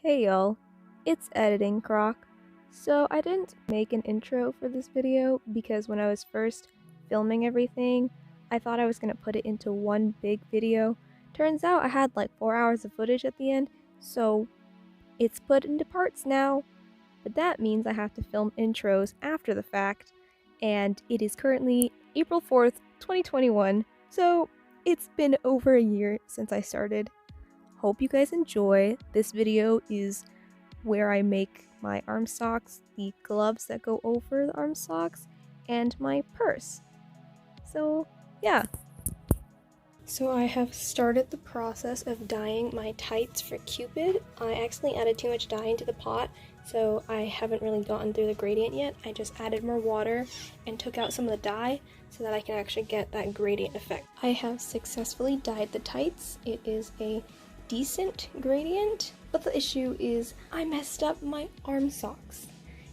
Hey y'all, it's Editing Croc. So I didn't make an intro for this video because when I was first filming everything, I thought I was going to put it into one big video. Turns out I had like 4 hours of footage at the end, so it's put into parts now. But that means I have to film intros after the fact, and it is currently April 4th, 2021, so it's been over a year since I started. Hope you guys enjoy. This video is where I make my Armsocks, the gloves that go over the Armsocks, and my purse. So yeah. So I have started the process of dyeing my tights for Cupid. I accidentally added too much dye into the pot, so I haven't really gotten through the gradient yet. I just added more water and took out some of the dye so that I can actually get that gradient effect. I have successfully dyed the tights. It is a decent gradient, but the issue is I messed up my Armsocks.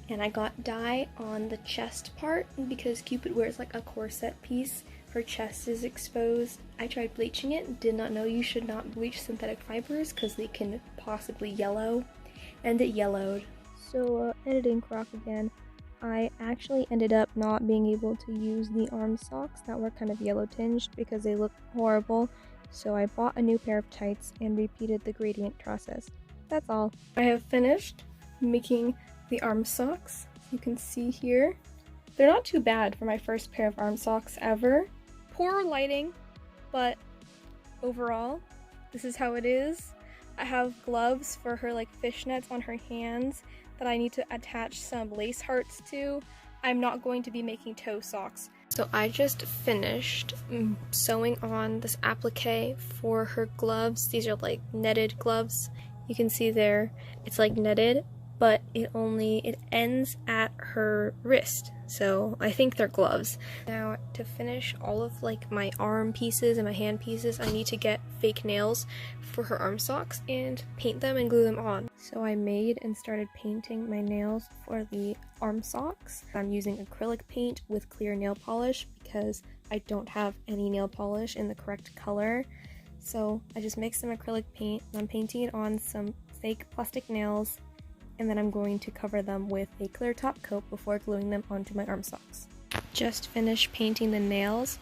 And I got dye on the chest part because Cupid wears like a corset piece. Her chest is exposed. I tried bleaching it, did not know you should not bleach synthetic fibers because they can possibly yellow, and it yellowed. So Editing Croc again, I actually ended up not being able to use the Armsocks that were kind of yellow tinged because they look horrible. So I bought a new pair of tights and repeated the gradient process. That's all. I have finished making the Armsocks. You can see here. They're not too bad for my first pair of Armsocks ever. Poor lighting, but overall, this is how it is. I have gloves for her like fishnets on her hands that I need to attach some lace hearts to. I'm not going to be making toe socks. So I just finished sewing on this applique for her gloves. These are like netted gloves. You can see there, it's like netted, but it ends at her wrist. So I think they're gloves. Now to finish all of like my arm pieces and my hand pieces, I need to get fake nails for her Armsocks and paint them and glue them on. So I made and started painting my nails for the Armsocks. I'm using acrylic paint with clear nail polish because I don't have any nail polish in the correct color. So I just mixed some acrylic paint and I'm painting it on some fake plastic nails, and then I'm going to cover them with a clear top coat before gluing them onto my Armsocks. Just finished painting the nails.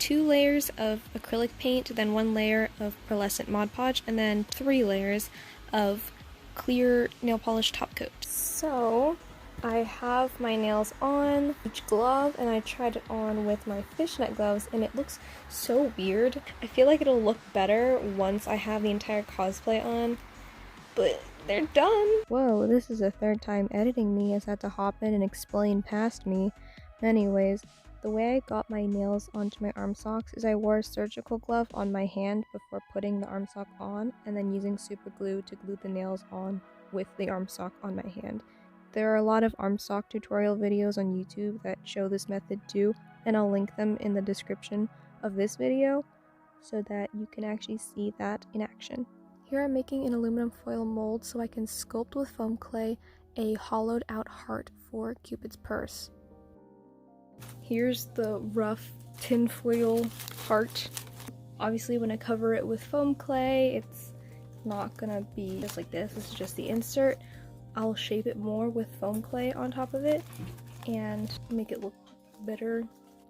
2 layers of acrylic paint, then 1 layer of pearlescent Mod Podge, and then 3 layers of clear nail polish top coat. So I have my nails on each glove, and I tried it on with my fishnet gloves, and it looks so weird. I feel like it'll look better once I have the entire cosplay on, but they're done! Whoa, this is the 3rd time editing me has had to hop in and explain past me. Anyways, the way I got my nails onto my Armsocks is I wore a surgical glove on my hand before putting the Armsock on, and then using super glue to glue the nails on with the Armsock on my hand. There are a lot of Armsock tutorial videos on YouTube that show this method too, and I'll link them in the description of this video so that you can actually see that in action. Here I'm making an aluminum foil mold so I can sculpt with foam clay a hollowed out heart for Cupid's purse. Here's the rough tinfoil heart. Obviously when I cover it with foam clay, it's not gonna be just like this. This is just the insert. I'll shape it more with foam clay on top of it and make it look better.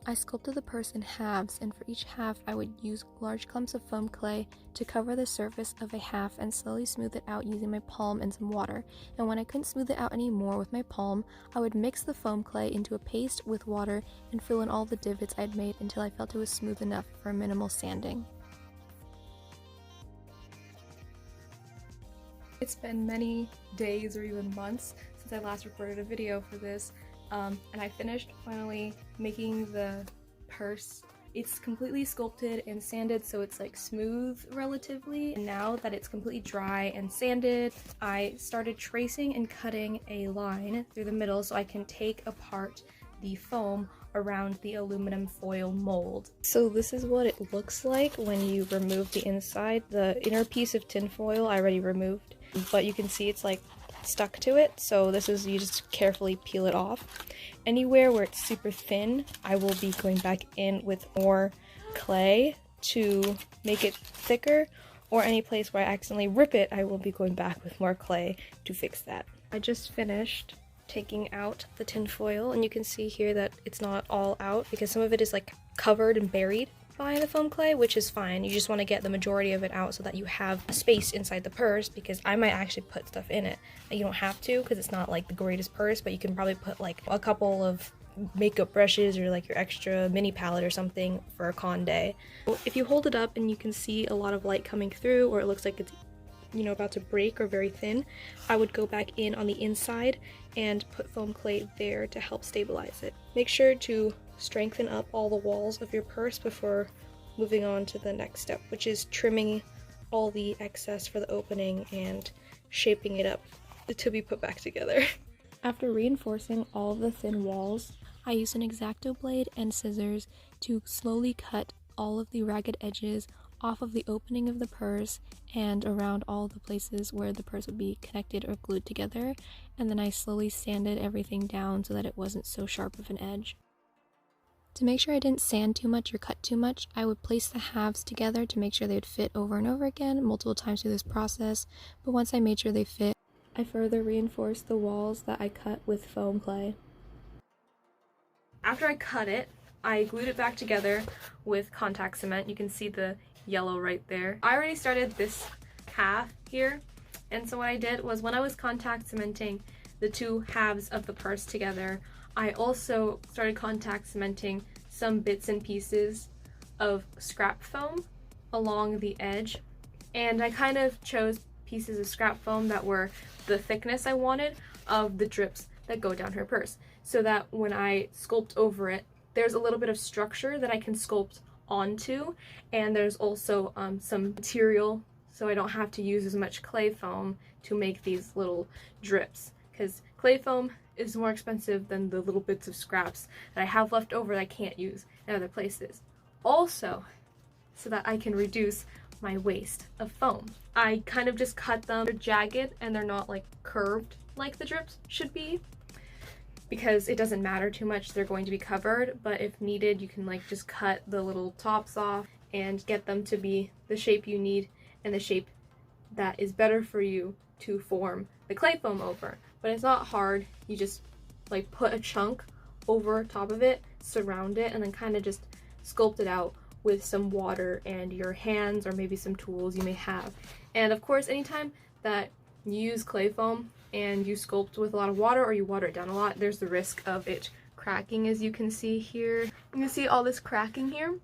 I sculpted the purse in halves, and for each half I would use large clumps of foam clay to cover the surface of a half and slowly smooth it out using my palm and some water. And when I couldn't smooth it out anymore with my palm, I would mix the foam clay into a paste with water and fill in all the divots I'd made until I felt it was smooth enough for minimal sanding. It's been many days or even months since I last recorded a video for this. And I finished finally making the purse. It's completely sculpted and sanded, so it's like smooth relatively. And now that it's completely dry and sanded, I started tracing and cutting a line through the middle so I can take apart the foam around the aluminum foil mold. So this is what it looks like when you remove the inside. The inner piece of tin foil I already removed, but you can see it's like stuck to it, so this is, you just carefully peel it off. Anywhere where it's super thin, I will be going back in with more clay to make it thicker, or any place where I accidentally rip it, I will be going back with more clay to fix that. I just finished taking out the tin foil, and you can see here that it's not all out because some of it is like covered and buried by the foam clay, which is fine. You just want to get the majority of it out so that you have a space inside the purse, because I might actually put stuff in it. You don't have to because it's not like the greatest purse, but you can probably put like a couple of makeup brushes or like your extra mini palette or something for a con day. If you hold it up and you can see a lot of light coming through, or it looks like it's, you know, about to break or very thin, I would go back in on the inside and put foam clay there to help stabilize it. Make sure to strengthen up all the walls of your purse before moving on to the next step, which is trimming all the excess for the opening and shaping it up to be put back together. After reinforcing all of the thin walls, I used an X-Acto blade and scissors to slowly cut all of the ragged edges off of the opening of the purse and around all the places where the purse would be connected or glued together, and then I slowly sanded everything down so that it wasn't so sharp of an edge. To make sure I didn't sand too much or cut too much, I would place the halves together to make sure they would fit over and over again multiple times through this process, but once I made sure they fit, I further reinforced the walls that I cut with foam clay. After I cut it, I glued it back together with contact cement. You can see the yellow right there. I already started this half here, and so what I did was when I was contact cementing the two halves of the purse together, I also started contact cementing some bits and pieces of scrap foam along the edge, and I kind of chose pieces of scrap foam that were the thickness I wanted of the drips that go down her purse, so that when I sculpt over it, there's a little bit of structure that I can sculpt onto, and there's also some material so I don't have to use as much clay foam to make these little drips, because clay foam is more expensive than the little bits of scraps that I have left over that I can't use in other places. Also, so that I can reduce my waste of foam, I kind of just cut them. They're jagged and they're not like curved like the drips should be, because it doesn't matter too much, they're going to be covered, but if needed you can like just cut the little tops off and get them to be the shape you need and the shape that is better for you to form the clay foam over. But it's not hard, you just like put a chunk over top of it, surround it, and then kind of just sculpt it out with some water and your hands or maybe some tools you may have. And of course, anytime that you use clay foam and you sculpt with a lot of water or you water it down a lot, there's the risk of it cracking, as you can see here. You can see all this cracking here,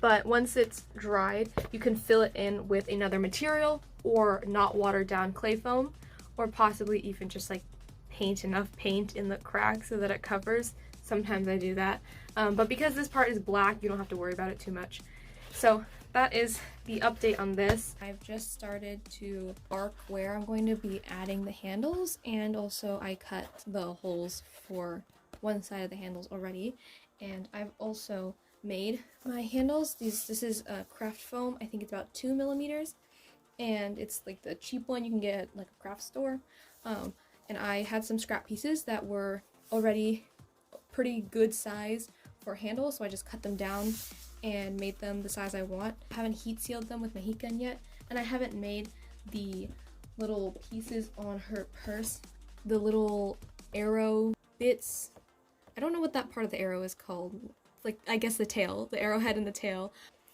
but once it's dried, you can fill it in with another material or not watered down clay foam, or possibly even just like paint enough paint in the crack so that it covers. Sometimes I do that, but because this part is black, you don't have to worry about it too much. So that is the update on this. I've just started to mark where I'm going to be adding the handles, and also I cut the holes for one side of the handles already, and I've also made my handles. This is a craft foam. I think it's about 2 millimeters, and it's like the cheap one you can get at like a craft store. And I had some scrap pieces that were already pretty good size for handles, so I just cut them down and made them the size I want. I haven't heat sealed them with my heat gun yet, and I haven't made the little pieces on her purse, the little arrow bits. I don't know what that part of the arrow is called, like I guess the tail, the arrowhead and the tail.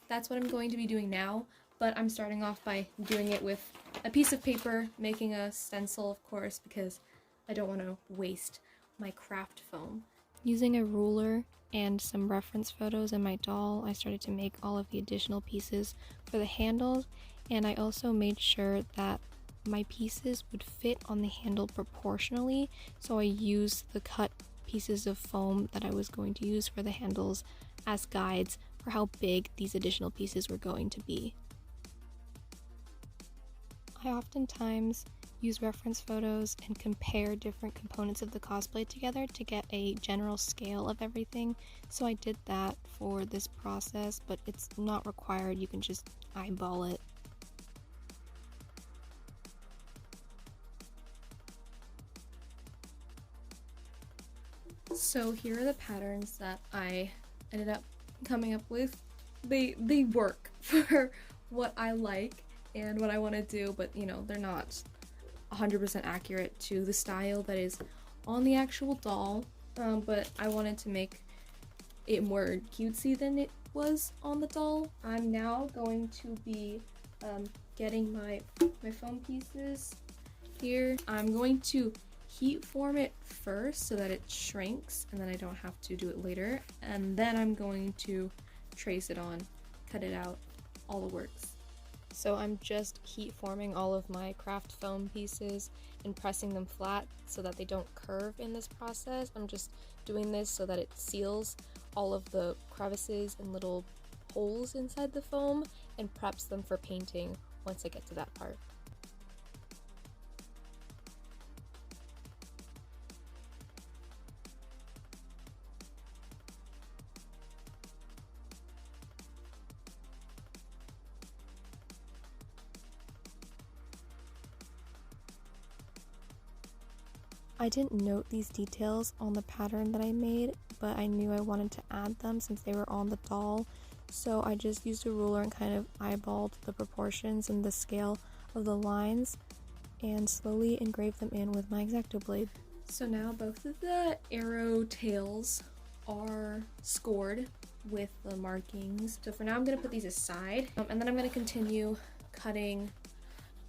That's what I'm going to be doing now, but I'm starting off by doing it with a piece of paper, making a stencil of course, because I don't want to waste my craft foam. Using a ruler and some reference photos and my doll, I started to make all of the additional pieces for the handles, and I also made sure that my pieces would fit on the handle proportionally, so I used the cut pieces of foam that I was going to use for the handles as guides for how big these additional pieces were going to be. I oftentimes use reference photos and compare different components of the cosplay together to get a general scale of everything, so I did that for this process, but it's not required, you can just eyeball it. So here are the patterns that I ended up coming up with. They work for what I like, and what I want to do, but you know, they're not 100% accurate to the style that is on the actual doll. But I wanted to make it more cutesy than it was on the doll. I'm now going to be getting my foam pieces here. I'm going to heat form it first so that it shrinks and then I don't have to do it later, and then I'm going to trace it on, cut it out, all the works. So I'm just heat forming all of my craft foam pieces and pressing them flat so that they don't curve in this process. I'm just doing this so that it seals all of the crevices and little holes inside the foam and preps them for painting once I get to that part. I didn't note these details on the pattern that I made, but I knew I wanted to add them since they were on the doll, so I just used a ruler and kind of eyeballed the proportions and the scale of the lines and slowly engraved them in with my X-Acto blade. So now both of the arrow tails are scored with the markings. So for now I'm going to put these aside, and then I'm going to continue cutting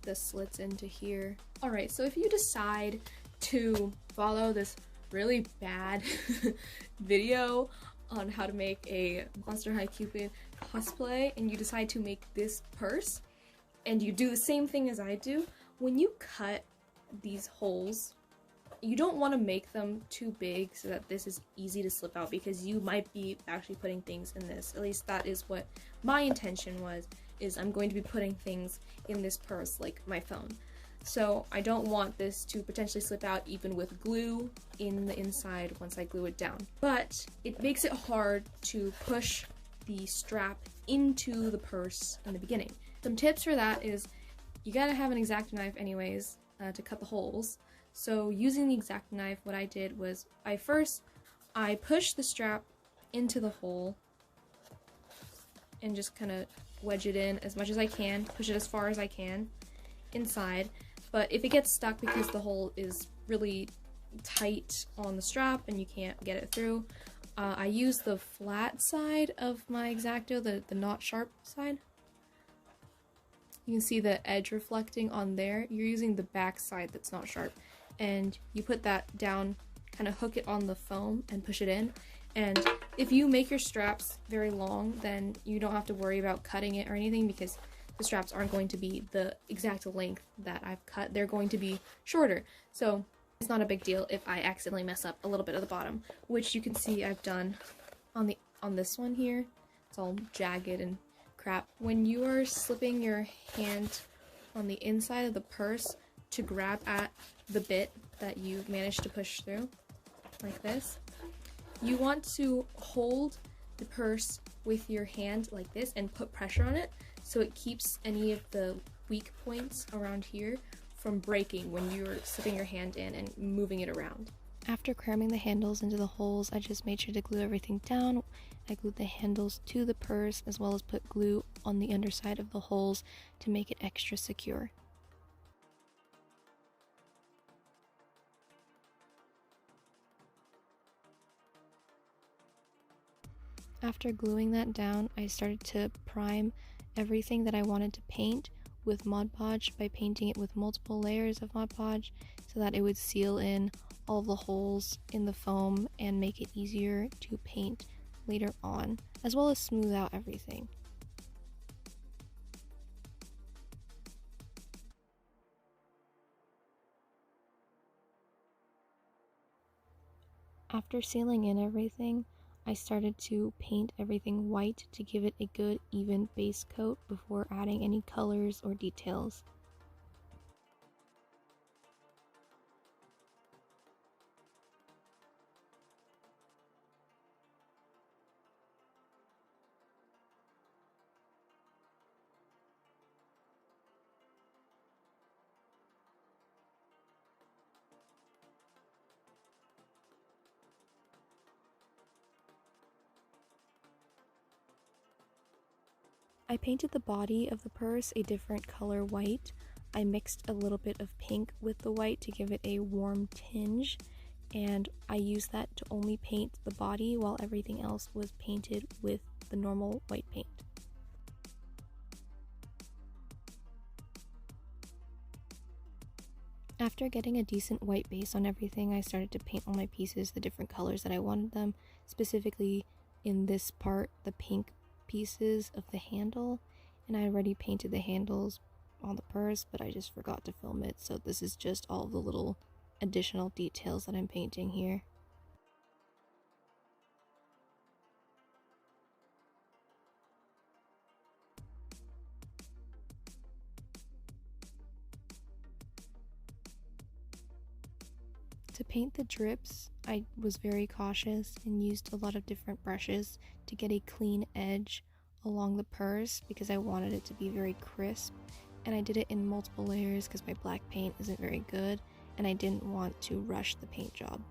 the slits into here. Alright, so if you decide to follow this really bad video on how to make a Monster High Cupid cosplay and you decide to make this purse and you do the same thing as I do, when you cut these holes, you don't want to make them too big so that this is easy to slip out, because you might be actually putting things in this. At least that is what my intention was, is I'm going to be putting things in this purse like my phone. So I don't want this to potentially slip out even with glue in the inside once I glue it down. But it makes it hard to push the strap into the purse in the beginning. Some tips for that is you gotta have an X-Acto knife anyways to cut the holes. So using the X-Acto knife, what I did was I pushed the strap into the hole and just kind of wedge it in as much as I can, push it as far as I can inside. But if it gets stuck because the hole is really tight on the strap and you can't get it through, I use the flat side of my X-Acto, the not sharp side. You can see the edge reflecting on there. You're using the back side that's not sharp. And you put that down, kind of hook it on the foam and push it in. And if you make your straps very long, then you don't have to worry about cutting it or anything, because the straps aren't going to be the exact length that I've cut. They're going to be shorter. So it's not a big deal if I accidentally mess up a little bit of the bottom, which you can see I've done on this one here. It's all jagged and crap. When you are slipping your hand on the inside of the purse to grab at the bit that you managed to push through, like this, you want to hold the purse with your hand like this and put pressure on it, so it keeps any of the weak points around here from breaking when you're slipping your hand in and moving it around. After cramming the handles into the holes, I just made sure to glue everything down. I glued the handles to the purse as well as put glue on the underside of the holes to make it extra secure. After gluing that down, I started to prime everything that I wanted to paint with Mod Podge by painting it with multiple layers of Mod Podge so that it would seal in all the holes in the foam and make it easier to paint later on, as well as smooth out everything. After sealing in everything, I started to paint everything white to give it a good even base coat before adding any colors or details. I painted the body of the purse a different color white. I mixed a little bit of pink with the white to give it a warm tinge, and I used that to only paint the body while everything else was painted with the normal white paint. After getting a decent white base on everything, I started to paint all my pieces the different colors that I wanted them, specifically in this part, the pink pieces of the handle, and I already painted the handles on the purse, but I just forgot to film it, so this is just all the little additional details that I'm painting here. To paint the drips, I was very cautious and used a lot of different brushes to get a clean edge along the purse because I wanted it to be very crisp, and I did it in multiple layers because my black paint isn't very good and I didn't want to rush the paint job.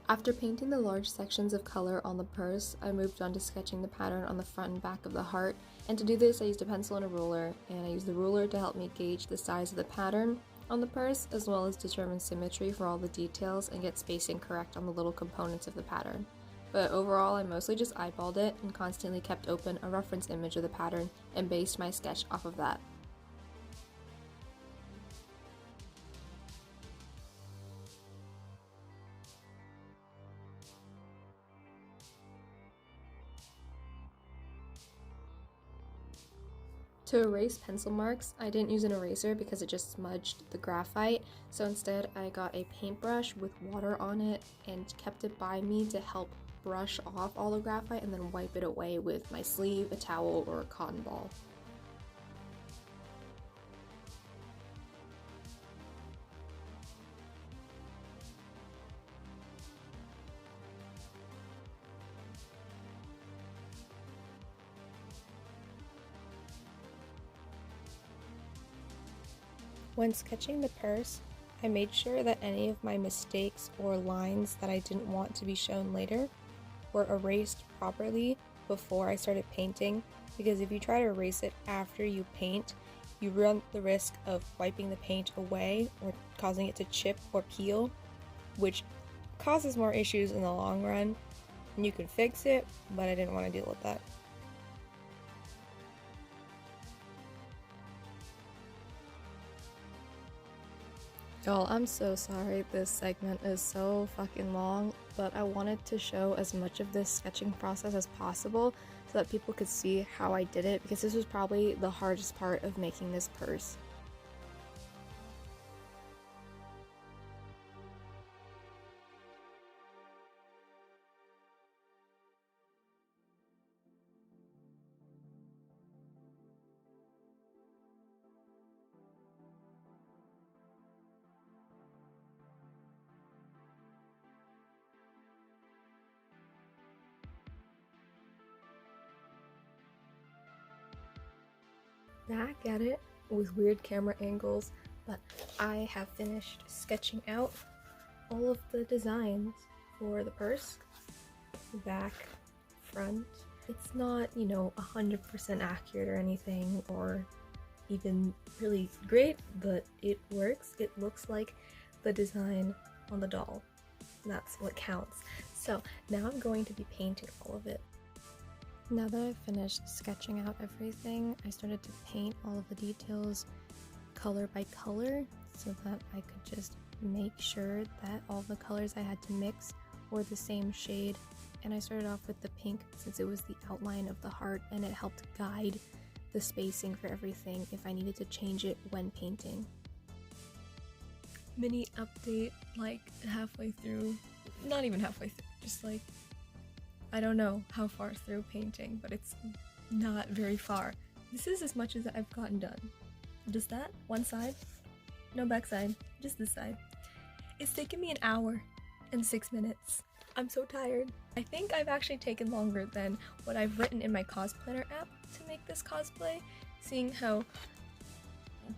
After painting the large sections of color on the purse, I moved on to sketching the pattern on the front and back of the heart, and to do this I used a pencil and a ruler, and I used the ruler to help me gauge the size of the pattern on the purse, as well as determine symmetry for all the details and get spacing correct on the little components of the pattern. But overall I mostly just eyeballed it and constantly kept open a reference image of the pattern and based my sketch off of that. To erase pencil marks, I didn't use an eraser because it just smudged the graphite, so instead I got a paintbrush with water on it and kept it by me to help brush off all the graphite and then wipe it away with my sleeve, a towel, or a cotton ball. When sketching the purse, I made sure that any of my mistakes or lines that I didn't want to be shown later were erased properly before I started painting, because if you try to erase it after you paint, you run the risk of wiping the paint away or causing it to chip or peel, which causes more issues in the long run. And you can fix it, but I didn't want to deal with that. Y'all, I'm so sorry this segment is so fucking long, but I wanted to show as much of this sketching process as possible so that people could see how I did it, because this was probably the hardest part of making this purse. Back at it with weird camera angles, but I have finished sketching out all of the designs for the purse. Back, front. It's not, 100% accurate or anything, or even really great, but it works. It looks like the design on the doll. That's what counts. So now I'm going to be painting all of it. Now that I've finished sketching out everything, I started to paint all of the details color by color so that I could just make sure that all the colors I had to mix were the same shade. And I started off with the pink since it was the outline of the heart and it helped guide the spacing for everything if I needed to change it when painting. Mini update, like halfway through, not even halfway through, just like I don't know how far through painting, but it's not very far. This is as much as I've gotten done. Just that? One side? No back side, just this side. It's taken me 1 hour and 6 minutes. I'm so tired. I think I've actually taken longer than what I've written in my cosplanner app to make this cosplay, seeing how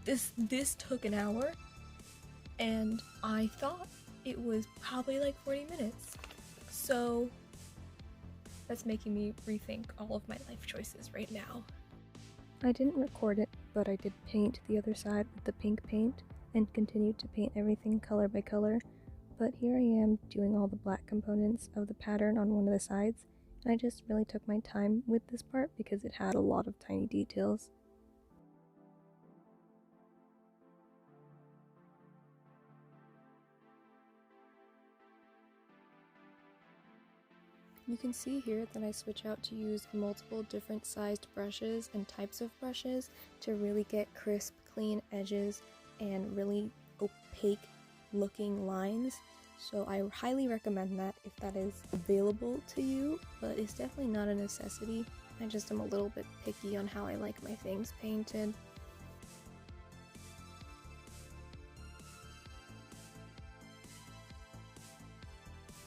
this took 1 hour, and I thought it was probably like 40 minutes. So that's making me rethink all of my life choices right now. I didn't record it, but I did paint the other side with the pink paint and continued to paint everything color by color. But here I am doing all the black components of the pattern on one of the sides, and I just really took my time with this part because it had a lot of tiny details. You can see here that I switch out to use multiple different sized brushes and types of brushes to really get crisp, clean edges and really opaque looking lines. So I highly recommend that if that is available to you, but it's definitely not a necessity. I just am a little bit picky on how I like my things painted.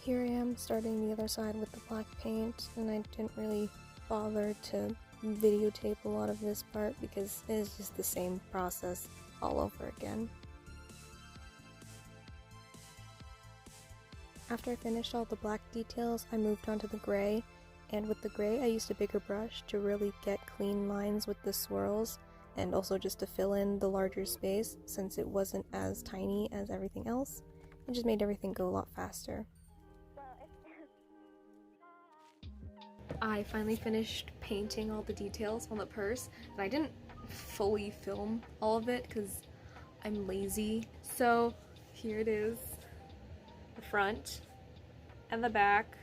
Here I am starting the other side with the black paint, and I didn't really bother to videotape a lot of this part because it is just the same process all over again. After I finished all the black details, I moved on to the gray, and with the gray I used a bigger brush to really get clean lines with the swirls and also just to fill in the larger space since it wasn't as tiny as everything else. It just made everything go a lot faster. I finally finished painting all the details on the purse, and I didn't fully film all of it because I'm lazy. So here it is, the front and the back.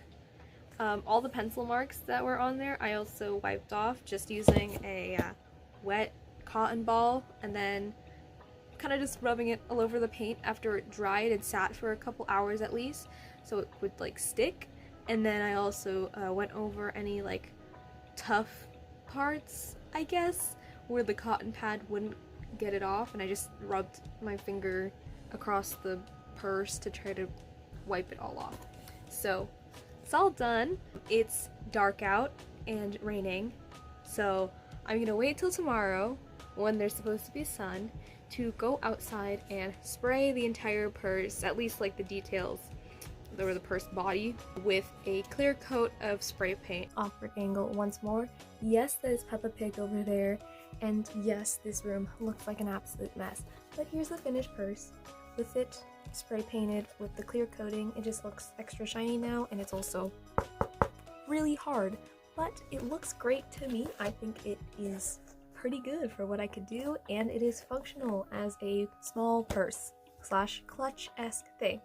All the pencil marks that were on there I also wiped off just using a wet cotton ball and then kind of just rubbing it all over the paint after it dried and sat for a couple hours at least so it would like stick. And then I also went over any like tough parts, I guess, where the cotton pad wouldn't get it off, and I just rubbed my finger across the purse to try to wipe it all off. So it's all done. It's dark out and raining, so I'm gonna wait till tomorrow when there's supposed to be sun to go outside and spray the entire purse, at least like the details or the purse body, with a clear coat of spray paint. Awkward angle once more. Yes, there's Peppa Pig over there, and yes, this room looks like an absolute mess. But here's the finished purse with it spray painted with the clear coating. It just looks extra shiny now, and it's also really hard, but it looks great to me. I think it is pretty good for what I could do, and it is functional as a small purse slash clutch-esque thing.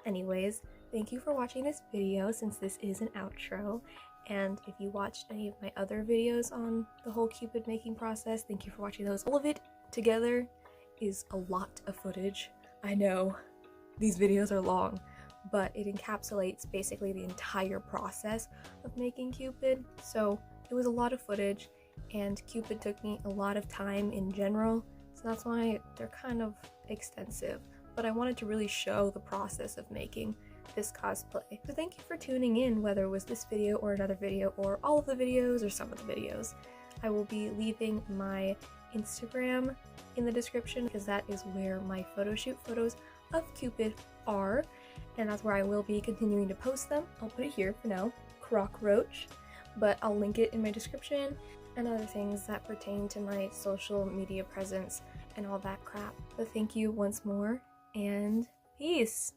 Anyways, thank you for watching this video since this is an outro, and if you watched any of my other videos on the whole Cupid making process, thank you for watching those. All of it together is a lot of footage. I know these videos are long, but it encapsulates basically the entire process of making Cupid, so it was a lot of footage, and Cupid took me a lot of time in general, so that's why they're kind of extensive. But I wanted to really show the process of making this cosplay. So thank you for tuning in, whether it was this video or another video or all of the videos or some of the videos. I will be leaving my Instagram in the description because that is where my photo shoot photos of Cupid are, and that's where I will be continuing to post them. I'll put it here for now, Crockroach, but I'll link it in my description and other things that pertain to my social media presence and all that crap. But thank you once more, and peace!